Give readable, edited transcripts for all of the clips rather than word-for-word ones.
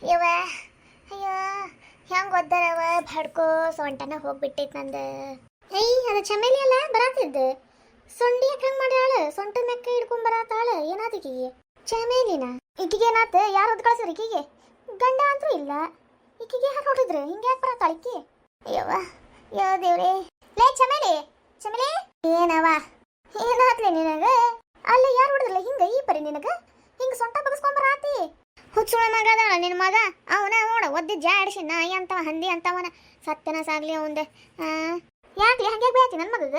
ಯವ್ವ ಅಯ್ಯೋ ಹೆಂಗೆ ಒದ್ದಾರವ ಬಡ್ಕೋ ಸೊಂಟನ ಹೋಗ್ಬಿಟ್ಟೈತೆ ನಂದು. ಅದು ಚಮೇಲಿ ಅಲ್ಲ ಬರಾತಿದ್ದು ಸೊಂಡಿ ಯಾಕೆ ಹಂಗೆ ಮಾಡ್ಯಾಳ ಸೊಂಟ ಮೆಕ್ಕ ಹಿಡ್ಕೊಂಡ್ ಬರಾತಾಳ ಏನಾದ ಈಕಿಗೆ ಚಮೇಲಿನ ಈಕಿಗೆ ಏನಾತ ಯಾರು ಒದ್ ಕಳ್ಸ್ರಿ ಈಕಿಗೆ ಗಂಡ ಅಂತೂ ಇಲ್ಲ ಈಕಿಗೆ ಯಾರು ಹೊಡಿದ್ರು ಹಿಂಗೆ ಯಾಕೆ ಬರಾತಾಳ ಈಕಿ ಅಯ್ಯವ್ವ ಯೋ ದೇವ್ರೇ ಲೇ ಚಮೇಲಿ ಚಮೇಲಿ ಏನವ ಏನಾತ್ಲೆ ನಿನಗ ಅಲ್ಲ ಯಾರು ಹೊಡೆದ್ರಲ್ಲ ಹಿಂಗ ಈ ಪರಿ ನಿನಗ ಹಿಂಗ ಸೊಂಟ ಬಗಸ್ಕೊಂಡ್ ಬರಾತಿ ಹುಚ್ಚುಳ ಮಗ ಅದಾಳ ನಿನ್ನ ಮಗ ಅವನ ನೋಡ ಒದ್ದಿ ಜಾಡಿಸಿ ನಾಯಿ ಅಂತವ ಹಂದಿ ಅಂತವನ ಸತ್ಯನ ಸಾಗ್ಲಿ ಅವಂದೆ ಯಾಕ್ಲಿ ಹಂಗೆ ಬೇತಿ ನನ್ನ ಮಗಗ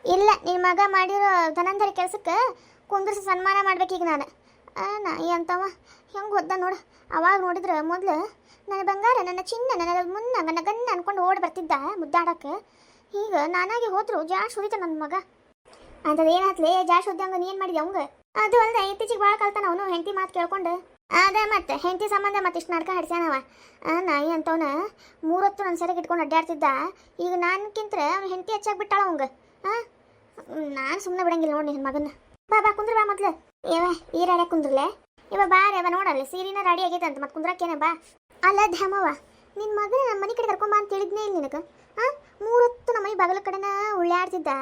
ಇಲ್ಲ ನಿನ್ನ ಮಗ ಮಾಡಿರೋ ಧನಂಧರಿ ಕೆಲ್ಸಕ್ಕೆ ಕುಂದ್ರಿಸಿ ಸನ್ಮಾನ ಮಾಡ್ಬೇಕೀಗ ನಾನು ನಾಯಿ ಅಂತವ ಹೆಂಗೆ ಒದ್ದ ನೋಡು ಅವಾಗ ನೋಡಿದ್ರೆ ಮೊದ್ಲು ನನ್ನ ಬಂಗಾರ ನನ್ನ ಚಿನ್ನ ನನ್ನ ಮುನ್ನ ನನ್ನ ಗಣ್ಣ ಅನ್ಕೊಂಡು ಓಡಿ ಬರ್ತಿದ್ದ ಮುದ್ದಾಡಕ್ಕೆ ಈಗ ನಾನಾಗಿ ಹೋದ್ರು ಜಾಡ್ ಸುರಿತ ನನ್ನ ಮಗ ಅಂತದ್ ಏನಾತ್ಲಿ ಜಾಡ್ ಸುದ್ದಂಗ ನೀ ಏನು ಮಾಡಿದೆ ಅವಂಗ ಅದು ಅಲ್ದೆ ಇತ್ತೀಚಿಗೆ ಭಾಳ ಕಲ್ತಾನ ಅವನು ಹೆಂಡತಿ ಮಾತು ಕೇಳ್ಕೊಂಡು ಅದೇ ಮತ್ತೆ ಹೆಂಡತಿ ಸಂಬಂಧ ಮತ್ತೆ ಇಷ್ಟು ನಾಟಕ ಹಡ್ಸ್ಯಾನವ ನಾಯಿ ಅಂತವನ ಮೂರೊತ್ತು ನನ್ನ ಸೆರೆಗೆ ಇಟ್ಕೊಂಡು ಅಡ್ಡಾಡ್ತಿದ್ದ ಈಗ ನಾನ್ಕಿಂತ ಅವ್ನ ಹೆಂಡತಿ ಹೆಚ್ಚಾಗ್ಬಿಟ್ಟಾಳ ಅವಂಗ ನಾನು ಸುಮ್ಮನೆ ಬಿಡಂಗಿಲ್ಲ ನೋಡಿ ನಿನ್ನ ಮಗನ ಬಾ ಕುಂದ್ರ ಬಾ ಮೊದ್ಲು ಏವ ಈ ರಾಡ್ಯಾಗ ಕುಂದ್ರಲೆ ಇವ ಬಾ ರೇವ ನೋಡಲ್ಲ ಸೀರಿನ ರೆಡಿ ಆಗೈತೆ ಅಂತ ಮತ್ತೆ ಕುಂದ್ರಕ್ಕೇನ ಬಾ ಅಲ್ಲ ಧ್ಯಾಮವ್ವ ನಿನ್ನ ಮಗನ ನಮ್ಮ ಮನೆ ಕಡೆ ಕರ್ಕೊಂಬ ಅಂತ ಹೇಳಿದ್ನೇ ಇಲ್ಲ ನಿನಗೆ ಮೂರೊತ್ತು ನಮ್ಮ ಮನೆ ಬಾಗಲ ಕಡೆನ ಉಳ್ಳಾಡ್ತಿದ್ದ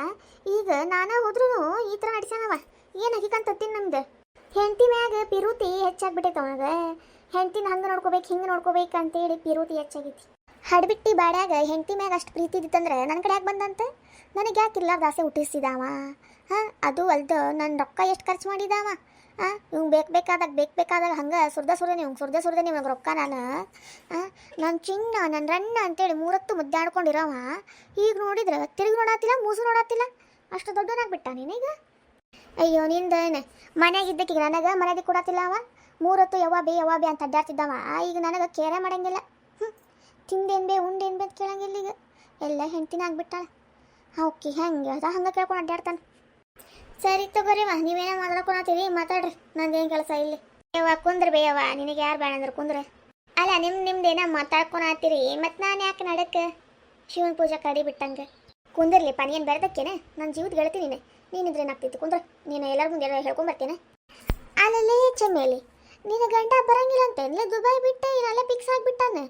ಈಗ ನಾನಾ ಹೋದ್ರೂ ಈ ಥರ ನಡ್ಸ್ಯಾನವ ಏನು ಹಕಿಕಂತೀನಿ ನಮ್ದು ಹೆಂಡತಿ ಮ್ಯಾಗ ಪಿರುತಿ ಹೆಚ್ಚಾಗ್ಬಿಟ್ಟೈತೆ ಅವನಿಗೆ ಹೆಂಡತಿನ ಹಂಗೆ ನೋಡ್ಕೋಬೇಕು ಹಿಂಗೆ ನೋಡ್ಕೋಬೇಕು ಅಂತೇಳಿ ಪಿರುತಿ ಹೆಚ್ಚಾಗೈತಿ ಹಡ್ಬಿಟ್ಟಿ ಬಾಡ್ಯಾಗ ಹೆಂಡತಿ ಮ್ಯಾಗ ಅಷ್ಟು ಪ್ರೀತಿ ಇದ್ದಿತ್ತಂದ್ರೆ ನನ್ನ ಕಡೆ ಯಾಕೆ ಬಂದಂತ ನನಗೆ ಯಾಕೆ ಇಲ್ಲಾರ್ದು ಆಸೆ ಹುಟ್ಟಿಸಿದಾವ ಅದು ಅಲ್ದು ನನ್ನ ರೊಕ್ಕ ಎಷ್ಟು ಖರ್ಚು ಮಾಡಿದಾವ ಇವ್ನು ಬೇಕಾದಾಗ ಹಂಗೆ ಸುರ್ದ ಇವ್ನಿಗೆ ರೊಕ್ಕ ನನ್ನ ಚಿನ್ನ ನನ್ನ ರಣ್ಣ ಅಂತೇಳಿ ಮೂರತ್ತು ಮುದ್ದಾಡ್ಕೊಂಡಿರೋವ ಈಗ ನೋಡಿದ್ರೆ ತಿರುಗಿ ನೋಡಾತಿಲ್ಲ ಮೂಸು ನೋಡಾತಿಲ್ಲ ಅಷ್ಟು ದೊಡ್ಡವನಾಗ್ಬಿಟ್ಟ ನೀನೀಗ ಅಯ್ಯೋ ನಿಂದೇನೆ ಮನೆಯಾಗಿದ್ದಕ್ಕಿಗ ನನಗೆ ಮನೆಯಾಗಿ ಕೊಡತ್ತಿಲ್ಲ ಅವ ಮೂರತ್ತು ಯವ್ವ ಬೇ ಅಂತ ಅಡ್ಡಾಡ್ತಿದ್ದವ ಈಗ ನನಗೆ ಕೇರೆ ಮಾಡಂಗಿಲ್ಲ ತಿಂದೇನು ಬೇ ಉಂಡೇನು ಬೇ ಅಂತ ಕೇಳಂಗಿಲ್ಲ ಈಗ ಎಲ್ಲ ಹೆಂಡ್ತಿನ ಆಗ್ಬಿಟ್ಟಾಳ ಓಕೆ ಹೆಂಗೆ ಅದ ಹಂಗೆ ಕೇಳ್ಕೊಂಡು ಅಡ್ಡಾಡ್ತಾನೆ ಸರಿ ತಗೋರಿವ ನೀವೇನೋ ಮಾತಾಡ್ಕೊಳತ್ತೀರಿ ಮಾತಾಡ್ರಿ ನಂದೇನು ಕೆಲಸ ಇಲ್ಲಿ ಯವ್ವ ಕುಂದ್ರ ಬೇಯವ್ವ ನಿನಗೆ ಯಾರು ಬೇಡ ಅಂದ್ರೆ ಕುಂದ್ರೆ ಅಲ್ಲ ನಿಮ್ದೇನೋ ಮಾತಾಡ್ಕೊಳತ್ತೀರಿ ಮತ್ತು ನಾನು ಯಾಕೆ ನಡಕ್ಕೆ ಶಿವನ ಪೂಜೆ ಕಡಿ ಬಿಟ್ಟಂಗೆ ಕುಂದಿರ್ಲಿಪ್ಪ ನೀನು ಬೆರೆದಕ್ಕೇನೆ ನನ್ನ ಜೀವದ ಗೆಳತೀನಿ ನೀನಿದ್ರೆ ಏನಾಗ್ತಿತ್ತು ಕುಂದ್ರ ನೀನು ಎಲ್ಲರ ಮುಂದೆ ಹೇಳ್ಕೊಂಬರ್ತೇನೆ ಅಲ್ಲೇ ಚಮೇಲಿ ನಿನ್ನ ಗಂಡ ಬರಂಗಿಲ್ಲ ಅಂತೇನಲ್ಲ ದುಬೈ ಬಿಟ್ಟು ಏನಲ್ಲ ಫಿಕ್ಸ್ ಆಗಿಬಿಟ್ಟಾನೆ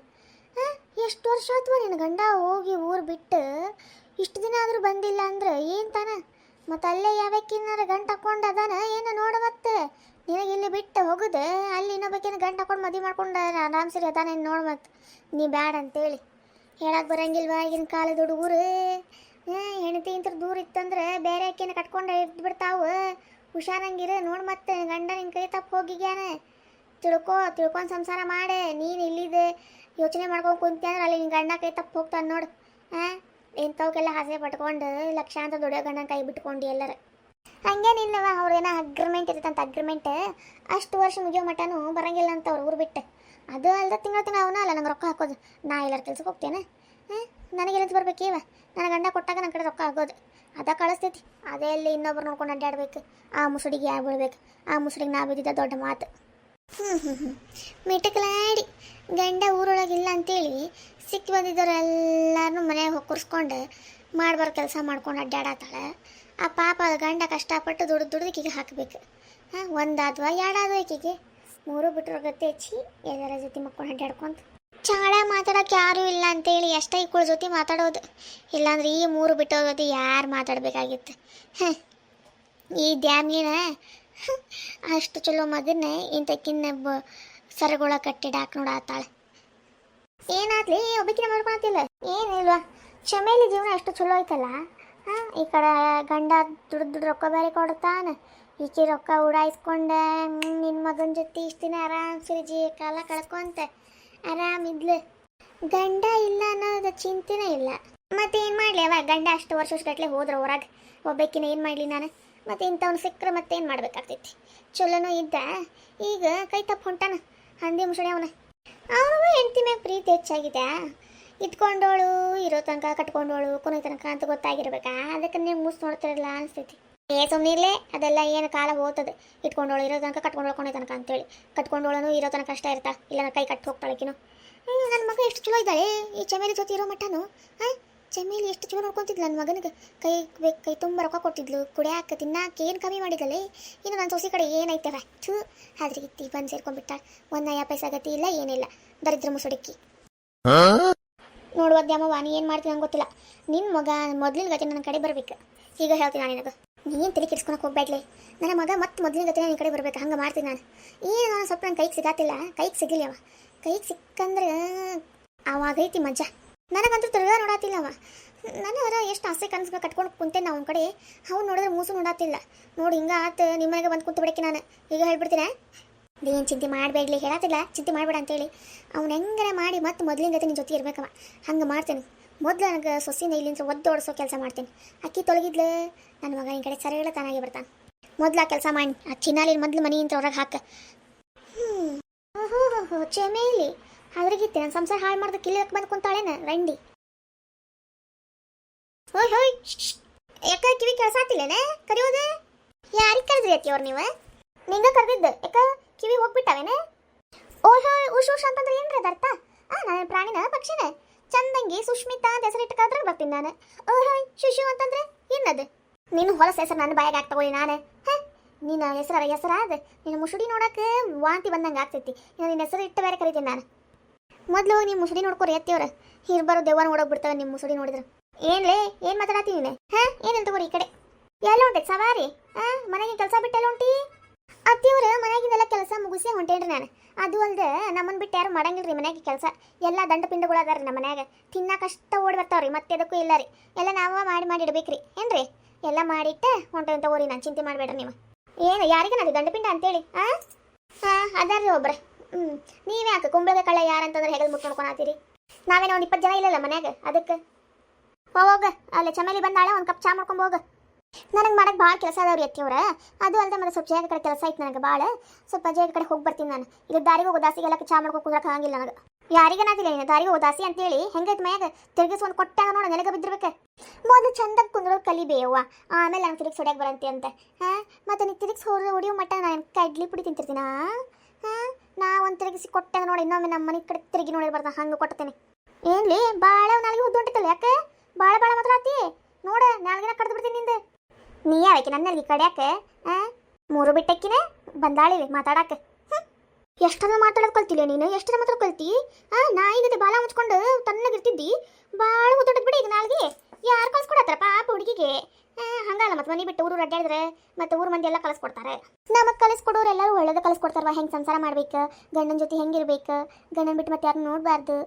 ಎಷ್ಟು ವರ್ಷ ಆತ್ವ ನಿನ್ನ ಗಂಡ ಹೋಗಿ ಊರು ಬಿಟ್ಟು ಇಷ್ಟು ದಿನ ಆದರೂ ಬಂದಿಲ್ಲ ಅಂದ್ರೆ ಏನು ತಾನ ಮತ್ತು ಅಲ್ಲೇ ಯಾವಕ್ಕಿನ್ನಾರ ಗಂಟು ಹಾಕೊಂಡು ಅದಾನ ಏನು ನೋಡ ಮತ್ತೆ ನಿನಗೆ ಇಲ್ಲಿ ಬಿಟ್ಟು ಹೋಗುದೆ ಅಲ್ಲಿ ಇನ್ನೊಬ್ಬಕಿನ ಗಂಟು ಹಾಕೊಂಡು ಮದುವೆ ಮಾಡ್ಕೊಂಡು ಆರಾಮ್ ಸರಿ ಅದಾನ ನೋಡು ಮತ್ತೆ ನೀ ಬ್ಯಾಡ ಅಂತೇಳಿ ಹೇಳಕ್ಕೆ ಬರಂಗಿಲ್ವಾ ಈಗಿನ ಕಾಲದ ಹುಡುಗರು ಹೆಣ್ತಿ ಇಂತ ದೂರ ಇತ್ತಂದ್ರೆ ಬೇರೆ ಅಕ್ಕಿನ ಕಟ್ಕೊಂಡು ಇದ್ಬಿಡ್ತಾವು ಹುಷಾರಂಗಿರ ನೋಡಿ ಮತ್ತೆ ಗಂಡ ನಿನ್ನ ಕೈ ತಪ್ಪು ಹೋಗಿಗ್ಯಾನ ತಿಳ್ಕೊಂಡು ಸಂಸಾರ ಮಾಡೆ ನೀನು ಇಲ್ಲಿದೆ ಯೋಚನೆ ಮಾಡ್ಕೊಂಡು ಕುಂತಿ ಅಂದ್ರೆ ಅಲ್ಲಿ ನಿನ್ನ ಗಂಡ ಕೈ ತಪ್ಪು ಹೋಗ್ತಾನೆ ನೋಡು ಇಂಥವಕ್ಕೆಲ್ಲ ಆಸೆ ಪಟ್ಕೊಂಡು ಲಕ್ಷಾಂತರ ದುಡಿಯೋ ಗಂಡನ ಕೈ ಬಿಟ್ಕೊಂಡು ಎಲ್ಲರ ಹಂಗೇನಿಲ್ಲವ ಅವ್ರೇನೋ ಅಗ್ರಿಮೆಂಟ್ ಇರ್ತಂತ ಅಗ್ರಿಮೆಂಟ್ ಅಷ್ಟು ವರ್ಷ ಮುಗಿಯೋ ಮಟನೂ ಬರಂಗಿಲ್ಲ ಅಂತ ಅವ್ರು ಊರು ಬಿಟ್ಟು ಅದು ಅಲ್ದ ತಿಂಗಳ ಅವನ ಅಲ್ಲ ನಂಗೆ ರೊಕ್ಕ ಹಾಕೋದು ನಾ ಎಲ್ಲರ ಕೆಲ್ಸಕ್ಕೆ ಹೋಗ್ತೇನೆ ನನಗೆಲ್ಲಿಂತ ಬರ್ಬೇಕೀವ ನನ್ನ ಗಂಡ ಕೊಟ್ಟಾಗ ನನ್ನ ಕಡೆ ರೊಕ್ಕ ಆಗೋದು ಅದ ಕಳಿಸ್ತೈತಿ ಅದೇ ಅಲ್ಲಿ ಇನ್ನೊಬ್ರು ನೋಡ್ಕೊಂಡು ಅಡ್ಡಾಡ್ಬೇಕು ಆ ಮುಸುಡಿಗೆ ಯಾರು ಬೀಳ್ಬೇಕು ಆ ಮುಸುಡಿಗೆ ನಾ ಬಿದ್ದಿದ್ದ ದೊಡ್ಡ ಮಾತು ಮಿಟಕಲಾಡಿ ಗಂಡ ಊರೊಳಗಿಲ್ಲ ಅಂತೇಳಿ ಸಿಕ್ಕಿ ಬಂದಿದ್ದವರೆಲ್ಲರೂ ಮನೆಯಾಗ ಹೊಕ್ಕರ್ಸ್ಕೊಂಡು ಮಾಡ್ಬಾರ ಕೆಲಸ ಮಾಡ್ಕೊಂಡು ಅಡ್ಡಾಡತ್ತಾಳೆ ಆ ಪಾಪ ಗಂಡ ಕಷ್ಟಪಟ್ಟು ದುಡ್ದು ಈಕಿಗೆ ಹಾಕಬೇಕು ಒಂದಾದ್ವಾ ಎರಡಾದ್ವಾ ಈಕಿಗೆ ಮೂರು ಬಿಟ್ಟರು ಗತ್ತೆ ಹೆಚ್ಚಿ ಎಲ್ಲರ ಜೊತೆ ಮಕ್ಕೊಂಡು ಅಡ್ಡಾಡ್ಕೊಂತ ಚಾಳ ಮಾತಾಡೋಕೆ ಯಾರೂ ಇಲ್ಲ ಅಂತೇಳಿ ಎಷ್ಟೇ ಈಕಳ ಜೊತೆ ಮಾತಾಡೋದು ಇಲ್ಲಾಂದ್ರೆ ಈ ಮೂರು ಬಿಟ್ಟೋ ಜೊತೆ ಯಾರು ಮಾತಾಡಬೇಕಾಗಿತ್ತು ಈ ದ್ಯಾಮ್ಲಿನ ಅಷ್ಟು ಚಲೋ ಮಗನ ಇಂತಕ್ಕಿನ್ನ ಸರಗೋಳ ಕಟ್ಟಿಡಾಕ್ ನೋಡತ್ತಾಳೆ ಏನಾದ್ಲಿ ಒಬ್ಬಕಿನ ಮಾಡ್ಕೊಳತಿಲ್ಲ ಏನಿಲ್ವಾ ಚಮೇಲಿ ಜೀವನ ಅಷ್ಟು ಚಲೋ ಐತಲ್ಲ ಈ ಕಡೆ ಗಂಡ ದುಡ್ಡು ರೊಕ್ಕ ಬೇರೆ ಕೊಡ್ತಾನ ಈಕೆ ರೊಕ್ಕ ಉಡಾಯಿಸ್ಕೊಂಡ ನಿನ್ನ ಮಗನ ಜೊತೆ ಇಷ್ಟು ದಿನ ಆರಾಮ್ ಸರಿ ಕಾಲ ಕಳ್ಕೊಂತ ಆರಾಮಿದ್ಲು ಗಂಡ ಇಲ್ಲ ಅನ್ನೋದು ಚಿಂತೆನೇ ಇಲ್ಲ ಮತ್ತೇನು ಮಾಡಲಿ ಅವ ಗಂಡ ಅಷ್ಟು ವರ್ಷಗಟ್ಟಲೆ ಹೋದ್ರೆ ಹೊರಗೆ ಒಬ್ಬಕಿನ ಏನು ಮಾಡಲಿ ನಾನು ಮತ್ತೆ ಇಂಥವ್ನು ಸಿಕ್ಕರೆ ಮತ್ತೇನು ಮಾಡ್ಬೇಕಾಗ್ತೈತಿ ಚಲೋನೂ ಇದ್ದ ಈಗ ಕೈ ತಪ್ಪು ಹೊಂಟಾನ ಹಂದಿ ಮುಸುಳಿ ಅವನ ಅವನಿಗೂ ಹೆಂಡತಿ ಮ್ಯಾಗ ಪ್ರೀತಿ ಹೆಚ್ಚಾಗಿದೆ ಇಟ್ಕೊಂಡೋಳು ಇರೋ ತನಕ ಕಟ್ಕೊಂಡೋಳು ಕೊನೆ ತನಕ ಅಂತ ಗೊತ್ತಾಗಿರ್ಬೇಕಾ ಅದಕ್ಕೆ ನೀವು ಮೂಸ್ ನೋಡ್ತಿರಲ್ಲ ಅನಿಸ್ತೈತಿ ಸುಮ್ಮನಿರ್ಲೆ ಅದೆಲ್ಲ ಏನು ಕಾಲ ಹೋಗ್ತದೆ ಇಟ್ಕೊಂಡೋಳು ಇರೋ ತನಕ ಕಟ್ಕೊಂಡೋಳು ಕೊನೆ ತನಕ ಅಂತೇಳಿ ಕಟ್ಕೊಂಡೋಳನು ಇರೋ ತನಕ ಕಷ್ಟ ಇರ್ತಾ ಇಲ್ಲ ಕೈ ಕಟ್ಟಿ ಹೋಗ್ತಾಳಕಿನು ನನ್ನ ಮಗ ಎಷ್ಟು ಚಲೋ ಇದ್ದಾಳೆ ಈ ಚಮೇಲಿ ಜೊತೆ ಇರೋ ಮಟ್ಟನು ಚಮೇಲಿ ಎಷ್ಟು ಚಲೋ ನೋಡ್ಕೊಂತಿದ್ಲು ನನ್ನ ಮಗನಿಗೆ. ಕೈ ತುಂಬ ರೊಕ್ಕ ಕೊಟ್ಟಿದ್ಲು, ಕುಡಿಯಾಕ ತಿನ್ನಾಕ ಏನು ಕಮ್ಮಿ ಮಾಡಿದಲ್ಲೇ. ಇನ್ನು ನನ್ನ ಸೊಸಿ ಕಡೆ ಏನೈತೆ ಥೂ ಆದ್ರೆ ಇತ್ತಿ ಬಂದು ಸೇರ್ಕೊಂಡ್ಬಿಟ್ಟಾಳ. ಒಂದು ನಯ ಪೈಸಾ ಗತಿ ಇಲ್ಲ, ಏನಿಲ್ಲ, ದರಿದ್ರ ಮುಸುಡಿಕ್ಕಿ. ನೋಡುವದ್ಯಾಮವ್ವ, ನೀ ಏನು ಮಾಡ್ತೀನಿ ನಂಗೆ ಗೊತ್ತಿಲ್ಲ. ನಿನ್ನ ಮಗ ಮೊದಲಿನ ಗತಿ ನನ್ನ ಕಡೆ ಬರ್ಬೇಕು. ಈಗ ಹೇಳ್ತೀನಿ ನಾನು ನಿನಗೆ, ನೀನು ತಲೆ ಕೆಡಿಸ್ಕೊಳಕ್ಕೆ ಹೋಗ್ಬೇಡ್ಲಿ. ನನ್ನ ಮಗ ಮತ್ತೆ ಮೊದಲಿನ ಗತಿ ನಿನ್ನ ಕಡೆ ಬರ್ಬೇಕು, ಹಂಗೆ ಮಾಡ್ತೀನಿ ನಾನು. ಏನು ನಾನು ಸ್ವಲ್ಪ ನನ್ನ ಕೈಗೆ ಸಿಗಾತಿಲ್ಲ, ಕೈಗೆ ಸಿಗಲಿ ಅವ. ಕೈಗೆ ಸಿಕ್ಕಂದ್ರೆ ಅವಾಗೈತಿ ಮಜಾ. ನನಗಂತೂ ತಿರ್ಗಾ ನೋಡಾತಿಲ್ಲ ಅವ. ನನಗರ ಎಷ್ಟು ಆಸೆ ಕನಸು ಕಟ್ಕೊಂಡು ಕುಂತೇನೆ ಅವನ ಕಡೆ. ಅವ್ನು ನೋಡಿದ್ರೆ ಮೂಸು ನೋಡಾತಿಲ್ಲ. ನೋಡಿ ಹಿಂಗೆ ಆತು, ನಿಮ್ಮ ಮನೆಗೆ ಬಂದು ಕುಂತು ಬಿಡಕ್ಕೆ ನಾನು ಈಗ ಹೇಳ್ಬಿಡ್ತೀನಿ. ಏನು ಚಿಂತೆ ಮಾಡಬೇಡ್ಲಿ, ಹೇಳತ್ತಿಲ್ಲ ಚಿಂತೆ ಮಾಡಬೇಡ ಅಂತೇಳಿ. ಅವ್ನು ಹೆಂಗಾರ ಮಾಡಿ ಮತ್ತೆ ಮೊದಲಿನ ಜೊತೆ ನಿನ್ನ ಜೊತೆ ಇರ್ಬೇಕವ. ಹಂಗೆ ಮಾಡ್ತೇನೆ. ಮೊದಲು ನನಗೆ ಸೊಸಿನ ಇಲ್ಲಿಂದ ಓಡಿಸೋ ಕೆಲಸ ಮಾಡ್ತೀನಿ. ಅಕ್ಕಿ ತೊಲಗಿದ್ಲು, ನನ್ನ ಮಗ ನಿನ್ನ ಕಡೆ ಸರಳ ತಾನಾಗಿ ಬರ್ತಾನೆ. ಮೊದಲು ಆ ಕೆಲಸ ಮಾಡಿ ಆ ಚಿನ್ನಾಲಿನ ಮೊದಲು ಮನೆಯಿಂದ ಹೊರಗೆ ಹಾಕ. ಓಹೋ ಚಮೇಲಿ ಅದ್ರಾಗಿತ್ತೆ ನನ್ನ ಸಂಸಾರ ಹಾಳು ಮಾಡ್ದೆ ಕಿಲಿಯಕ್ಕೆ ಬಂದು ಕುಂತಾಳೇನ ರಂಡಿ. ಓಯ್ ಹೋಯ್, ಯಾಕ ಕಿವಿ ಕೆಲಸಾತಿಲ್ಲೇನೆ ಕರೆಯೋದು? ಯಾರಿಗೆ ಕರೆದ್ರಿ ಅತ್ತಿ ಅವ್ರು ನೀವು? ನಿಂಗ ಕರೆದಿದ್ದು ಯಾಕ ಕಿವಿ ಹೋಗ್ಬಿಟ್ಟಾವೇನೆ? ಓಹ್ ಹೋಯ್ ಉಷ್ ಉಷ್ ಅಂತಂದ್ರೆ ಏನ್ರಿ ಅದರ್ಥ? ನಾನು ಪ್ರಾಣಿನ ಪಕ್ಷಿನ ಚಂದಂಗಿ ಸುಷ್ಮಿತಾ ಅಂತ ಹೆಸರಿಟ್ಟು ಕರೆದ್ರೆ ಬರ್ತೀನಿ ನಾನು. ಓಹ್ ಹೋಯ್ ಶುಶು ಅಂತಂದ್ರೆ ಏನದು? ನೀನು ಹೊಲಸ ಹೆಸರು ನನ್ನ ಬಾಯಾಗ ಆಗ್ತಗೋಳಿ ನಾನು. ನಿನ್ನ ಹೆಸರಾದ ನಿನ್ನ ಮುಸುಡಿ ನೋಡಕ್ಕೆ ವಾಂತಿ ಬಂದಂಗೆ ಆಗ್ತೈತಿ. ನಿನ್ನ ಹೆಸರು ಇಟ್ಟು ಬೇರೆ ಕರಿತೀನಿ ನಾನು. ಮೊದಲು ನಿಮ್ಮ ಮುಸುಡಿ ನೋಡ್ಕೊರಿ ಅತ್ತಿಯವ್ರ. ಹಿರ್ಬರೋ ದೆವ್ವ ನೋಡೋಗ್ಬಿಡ್ತಾವೆ ನಿಮ್ಮ ಮುಸುಡಿ ನೋಡಿದ್ರು. ಏನ್ಲೇ ಏನು ಮಾತಾಡತ್ತೀನಿ ನೀನು? ಏನೇನು ತಗೋರಿ ಈ ಕಡೆ ಎಲ್ಲ ಹೊಂಟೈತೆ ಸವಾರಿ? ಮನೆಗೆ ಕೆಲಸ ಬಿಟ್ಟೆಲ್ಲ ಹೊಂಟಿ? ಅತ್ತಿಯವ್ರ ಮನೆಯಾಗಿಂದೆಲ್ಲ ಕೆಲಸ ಮುಗಿಸಿ ಹೊಂಟೇನ್ರಿ ನಾನು. ಅದು ಅಲ್ದೆ ನಮ್ಮನ್ನು ಬಿಟ್ಟು ಯಾರು ಮಾಡಂಗಿಲ್ರಿ ಮನೆಯಾಗ ಕೆಲಸ. ಎಲ್ಲ ದಂಡ ಪಿಂಡಗಳು ಅದಾರ ನಮ್ಮ ಮನ್ಯಾಗ. ತಿನ್ನಕಷ್ಟ ಓಡಿ ಬರ್ತಾವ್ರಿ, ಮತ್ತೆ ಅದಕ್ಕೂ ಇಲ್ಲ ರೀ. ಎಲ್ಲ ನಾವು ಮಾಡಿ ಇಡ್ಬೇಕ್ರಿ ಏನ್ರಿ? ಎಲ್ಲ ಮಾಡಿಟ್ಟು ಹೊಂಟೇನ್ ತಗೋರಿ, ನಾನು ಚಿಂತೆ ಮಾಡಬೇಡ್ರಿ ನೀವು. ಏನು ಯಾರಿಗೆ ನಾನು ದಂಡಪಿಂಡ ಅಂತೇಳಿ? ಅದಾರ್ರಿ ಒಬ್ರೆ. ನೀವೇ ಯಾಕೆ ಕುಂಬಳಗೆ ಕಳ್ಳ ಯಾರಂತಂದ್ರೆ ಹೆಗಲ್ ಮುಟ್ಕೊಂಡ್ಕೊಳತ್ತೀರಿ? ನಾವೇನೋ ಒಂದು 20 ಜನ ಇಲ್ಲಲ್ಲ ಮನ್ಯಾಗ, ಅದಕ್ಕೆ ಹೋಗ ಅಲ್ಲೇ ಚಮೇಲಿ ಬಂದಾಳ, ಒಂದು ಕಪ್ ಚಾ ಮಾಡ್ಕೊಂಡು ಹೋಗ. ನನಗೆ ಮಾಡಕ್ಕೆ ಭಾಳ ಕೆಲಸ ಅದಾವ್ರಿ ಅತ್ತಿಯವ್ರ. ಅದು ಅಲ್ಲದೆ ಮತ್ತೆ ಸ್ವಲ್ಪ ಜಾಗ ಕಡೆ ಕೆಲಸ ಐತೆ ನನಗೆ ಭಾಳ. ಸ್ವಲ್ಪ ಜಾಗ ಕಡೆ ಹೋಗಿ ಬರ್ತೀನಿ ನಾನು. ಇದು ದಾರಿಗೆ ಹೋಗೋ ದಾಸಿಗೆಲ್ಲ ಚಾ ಮಾಡ್ಕೊಂಡು ಕುದ್ರಕ್ಕೆ ಆಗಂಗಿಲ್ಲ ನನಗೆ. ಯಾರಿಗೆ ನಾತಿಲ್ಲ ನೀನು ದಾರಿಗೆ ಹೋಗೋ ದಾಸಿ ಅಂತೇಳಿ ಹೆಂಗೈತೆ ಮನ್ಯಾಗ ತಿರುಗಿಸ್ಕೊಂಡು ಕೊಟ್ಟಾಗ ನೋಡ ನೆಲಗ ಬಿದ್ದಿರ್ಬೇಕು. ಮೊದಲು ಚಂದಾಗ ಕುಂದ್ರೋದು ಕಲಿಬೇಯವ್ವ, ಆಮೇಲೆ ನಾನು ತಿರುಗಿ ಹೊಡ್ಯಾಗ ಬರಂತೆ ಅಂತ. ಮತ್ತೆ ನೀ ತಿರುಗಿಸಿ ಹೊಡಿಯೋ ಮಟ್ಟ ನಾನು ಕಡ್ಲಿ ಪುಡಿ ತಿಂತಿರ್ತೀನ. ನಾ ಒಂದು ತಿರುಗಿಸಿ ಕೊಟ್ಟಾಗ ನೋಡಿ ಇನ್ನೊಮ್ಮೆ ನಮ್ಮ ಮನೆ ಕಡೆ ತಿರುಗಿ ನೋಡಿರ್ಬಾರ್ದು, ಹಂಗೆ ಕೊಡ್ತೇನೆ. ಏನ್ಲಿ ಭಾಳ ನಾಲ್ಗೆ ಉದ್ದುಂಟಿತ್ತಲ್ಲ, ಯಾಕೆ ಭಾಳ ಮಾತ್ರ ಆತಿ ನೋಡ, ನಾಲ್ಗಿನ ಕಡ್ದು ಬಿಡ್ತೀನಿ ನಿಂದು. ನೀ ಯಾಕೆ ನನ್ನಲ್ಲಿ ಕಡ್ಯಾಕೆ? 3 ಬಿಟ್ಟಕ್ಕಿನೇ ಬಂದಾಳಿವೆ ಮಾತಾಡಕ್ಕೆ. ಎಷ್ಟೊಂದು ಮಾತಾಡೋದು ಕಲ್ತಿಲ್ಲ ನೀನು, ಎಷ್ಟೊಂದು ಮಾತಾಡೋದು ಕಲ್ತಿ? ನಾಯಿಗತೆ ಬಾಲ ಮುಚ್ಕೊಂಡು ತಣ್ಣಗಿರ್ತಿದ್ದಿ, ಭಾಳ ಉದ್ದೊಟ್ಟದ್ ಬಿಡಿ ಈಗ ನಾಲ್ಗೆ. ಯಾರು ಕಳ್ಸ್ಕೊಡತ್ತಾರ ಪಾಪ ಹುಡುಗಿಗೆ? ಹಂಗಲ್ಲ ಮತ್ತೆ ಮನೆ ಬಿಟ್ಟು ಊರು ಅಡ್ಡಾಡಿದ್ರೆ ಮತ್ತೆ ಊರು ಮಂದಿ ಎಲ್ಲ ಕಲಿಸ್ಕೊಡ್ತಾರೆ. ನಮಗೆ ಕಲಿಸ್ಕೊಡೋರು ಎಲ್ಲರೂ ಒಳ್ಳೇದು ಕಲಿಸ್ಕೊಡ್ತಾರವ. ಹೆಂಗೆ ಸಂಸಾರ ಮಾಡ್ಬೇಕು, ಗಂಡನ ಜೊತೆ ಹೆಂಗಿರ್ಬೇಕು, ಗಂಡನ ಬಿಟ್ಟು ಮತ್ತೆ ಯಾರು ನೋಡಬಾರ್ದು,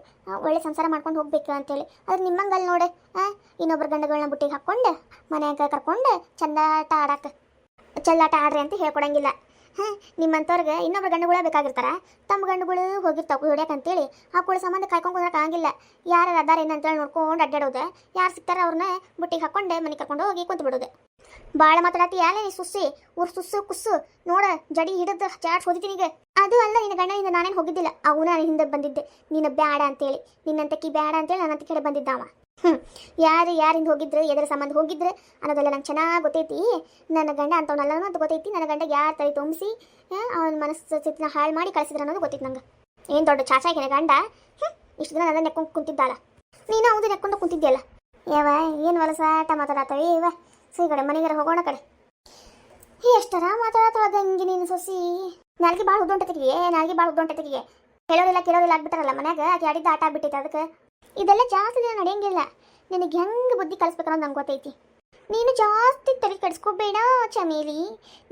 ಒಳ್ಳೆ ಸಂಸಾರ ಮಾಡ್ಕೊಂಡು ಹೋಗ್ಬೇಕು ಅಂತೇಳಿ. ಅದು ನಿಮ್ಮಂಗಲ್ಲಿ ನೋಡೆ, ಇನ್ನೊಬ್ರು ಗಂಡಗಳನ್ನ ಬುಟ್ಟಿಗೆ ಹಾಕ್ಕೊಂಡು ಮನ್ಯಾಗ ಕರ್ಕೊಂಡು ಚಂದಾಟ ಆಡಕ್ಕೆ ಚೆಲ್ಲಾಟ ಆಡ್ರಿ ಅಂತ ಹೇಳ್ಕೊಡಂಗಿಲ್ಲ. ನಿಮ್ಮಂಥವ್ರಿಗೆ ಇನ್ನೊಬ್ರು ಗಂಡುಗಳೇ ಬೇಕಾಗಿರ್ತಾರ. ತಮ್ಮ ಗಂಡುಗಳು ಹೋಗಿರ್ತಾವೆ ಹೊಡ್ಯಾಕಂತೇಳಿ ಆ ಕೂಡ ಸಂಬಂಧ ಕಾಯ್ಕೊಂಡು ಹೋಗಕ್ಕೆ ಆಗಂಗಿಲ್ಲ. ಯಾರು ಅದಾರ ಏನಂತೇಳಿ ನೋಡ್ಕೊಂಡು ಅಡ್ಡಾಡೋದು, ಯಾರು ಸಿಗ್ತಾರ ಅವ್ರನ್ನ ಬುಟ್ಟಿಗೆ ಹಾಕ್ಕೊಂಡು ಮನೆ ಕರ್ಕೊಂಡು ಹೋಗಿ ಕುಂತು ಬಿಡೋದು. ಭಾಳ ಮಾತಾಡತ್ತಿ ಯಾಲೇ ನೀ ಸುಸ್ಸಿ ಊರು ಸುಸ್ಸು ಕುಸ್ಸು ನೋಡ, ಜಡಿ ಹಿಡಿದು ಚಾಟ್ಸ್ ಹೋದಿತೀನಿ ಈಗ. ಅದು ಅಲ್ಲ, ನಿನ್ನ ಗಂಡನಿಂದ ನಾನೇನು ಹೋಗಿದ್ದಿಲ್ಲ, ಅವನು ನಾನು ಹಿಂದೆ ಬಂದಿದ್ದೆ ನೀನು ಬ್ಯಾಡ ಅಂತೇಳಿ. ನಿನ್ನಂತಕ್ಕಿ ಬ್ಯಾಡ ಅಂತೇಳಿ ನನ್ನಂತ ಕಡೆ ಬಂದಿದ್ದಾವ. ಯಾರಿಂದ ಹೋಗಿದ್ರು, ಎದರ ಸಂಬಂಧ ಹೋಗಿದ್ರು ಅನ್ನೋದೆಲ್ಲ ನಂಗೆ ಚೆನ್ನಾಗಿ ಗೊತ್ತೈತಿ. ನನ್ನ ಗಂಡ ಅಂತವನಲ್ಲ ಅಂತ ಗೊತ್ತೈತಿ. ನನ್ನ ಗಂಡ ಯಾರು ತಲೆ ತುಂಬಿಸಿ ಅವನ ಮನಸ್ಥಿತಿನ ಹಾಳು ಮಾಡಿ ಕಳಿಸಿದ್ರು ಅನ್ನೋದು ಗೊತ್ತೈತಿ ನಂಗೆ. ಏನು ದೊಡ್ಡ ಚಾಚಾಗಿನ ಗಂಡ. ಇಷ್ಟು ದಿನ ನನ್ನ ನೆಕ್ಕೊಂಡು ಕುಂತಿದ್ದಾಳ, ನೀನು ಅವ್ದು ನೆಕ್ಕೊಂಡು ಕುಂತಿದ್ಯಲ್ಲ. ಯಾವ ಏನು ವಲಸಾಟ ಮಾತಾಡತ್ತವೆ ಇವ. ಸರಿ ಕಡೆ ಮನೆಗಾರ ಹೋಗೋಣ ಕಡೆ. ಎಷ್ಟರ ಮಾತಾಡತ್ತಳ ಗಂಗಿ ನೀನು ಸೊಸಿ. ನಾಲ್ಗೆ ಭಾಳ ಉದ್ದೊಂಟತಿಗೆ, ನಾಲ್ಗೆ ಭಾಳ ಉದ್ದೊಂಟತಿಗೆ. ಕೆಲವರೆಲ್ಲ ಆಗ್ಬಿಟ್ಟಾರಲ್ಲ ಮನ್ಯಾಗ. ಆಕೆ ಆಡಿದ್ದ ಆಟ ಆಗ್ಬಿಟ್ಟೈತೆ, ಅದಕ್ಕೆ ಇದೆಲ್ಲ ಜಾಸ್ತಿ ದಿನ ನಡೆಯಂಗಿಲ್ಲ. ನಿನಗೆ ಹೆಂಗೆ ಬುದ್ಧಿ ಕಲಿಸ್ಬೇಕನ್ನೋದು ನಂಗೆ ಗೊತ್ತೈತಿ. ನೀನು ಜಾಸ್ತಿ ತಲೆ ಕೆಡಿಸ್ಕೋಬೇಡ ಚಮೇಲಿ.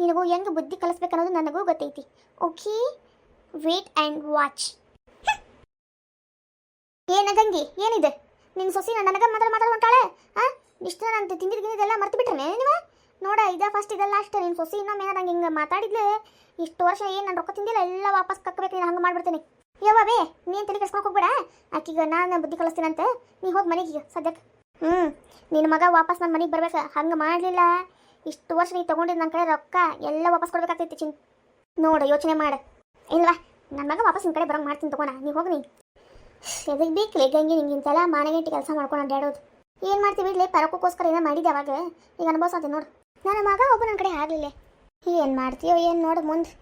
ನಿನಗೂ ಹೆಂಗೆ ಬುದ್ಧಿ ಕಲಿಸ್ಬೇಕನ್ನೋದು ನನಗೂ ಗೊತ್ತೈತಿ. Okay, wait and watch. ಏನ ಗಂಗಿ, ಏನಿದೆ ನಿನ್ನ ಸೊಸಿ ನನಗೆ ಮಾತಾಡ ಹೊಂಟಾಳೆ? ಇಷ್ಟು ನಾನು ತಿಂದಿದ್ದೆಲ್ಲ ಮರ್ತು ಬಿಟ್ರೆ ನೀವು ನೋಡ. ಇದ ಫಸ್ಟ್ ಇದೆಲ್ಲ ಅಷ್ಟೇ. ನಿನ್ನ ಸೊಸಿ ಇನ್ನೊಮ್ಮೆ ಏನಾದಂಗೆ ಹಿಂಗೆ ಮಾತಾಡಿದ್ಲು, ಇಷ್ಟು ವರ್ಷ ಏನು ನಾನು ರೊಕ್ಕ ತಿಂದಿಲ್ಲ ಎಲ್ಲ ವಾಪಸ್ ಕಕ್ಕಬೇಕು. ನೀನು ಹಂಗೆ ಮಾಡ್ಬಿಡ್ತೀನಿ. ಯಾವೇ ನೀನು ತಲೆ ಕೆಡ್ಸ್ಕೊಳಕ್ಕೆ ಹೋಗ್ಬೇಡ. ಆಕೀಗ ನಾನು ಬುದ್ಧಿ ಕಲಿಸ್ತೀನಂತ ನೀ ಹೋಗಿ ಮನೆಗೆ ಸದ್ಯಕ್ಕೆ. ನಿನ್ನ ಮಗ ವಾಪಸ್ ನನ್ನ ಮನೆಗೆ ಬರ್ಬೇಕು. ಹಂಗೆ ಮಾಡಲಿಲ್ಲ ಇಷ್ಟು ವರ್ಷ ನೀ ತೊಗೊಂಡಿದ್ದು ನನ್ನ ಕಡೆ ರೊಕ್ಕ ಎಲ್ಲ ವಾಪಸ್ ಕೊಡ್ಬೇಕಾಗ್ತೈತಿ. ನೋಡು ಯೋಚನೆ ಮಾಡು. ಇಲ್ವಾ ನನ್ನ ಮಗ ವಾಪಸ್ ನಿನ್ನ ಕಡೆ ಬರೋಂಗೆ ಮಾಡ್ತೀನಿ ತಗೋಣ. ನೀವು ಹೋಗಿ. ಎದಕ್ಕೆ ಬೇಕಲೇ ಗಂಗೆ ನಿಂಗೆ ಇಂತೆಲ್ಲ ಮಾನಗಂಟಿ ಕೆಲಸ ಮಾಡ್ಕೊಂಡು ಅಡ್ಡಾಡೋದು? ಏನು ಮಾಡ್ತೀವಿ ಇಡ್ಲಿ, ಪರಕ್ಕೋಸ್ಕರ ಏನೋ ಮಾಡಿದ್ದೆ ಅವಾಗ. ಈಗ ಅನುಭವಿಸೋದು ನೋಡು. ನನ್ನ ಮಗ ಒಬ್ಬ ನನ್ನ ಕಡೆ ಆಗಲಿಲ್ಲ. ಏನು ಮಾಡ್ತೀಯೋ ಏನು ನೋಡು ಮುಂದೆ.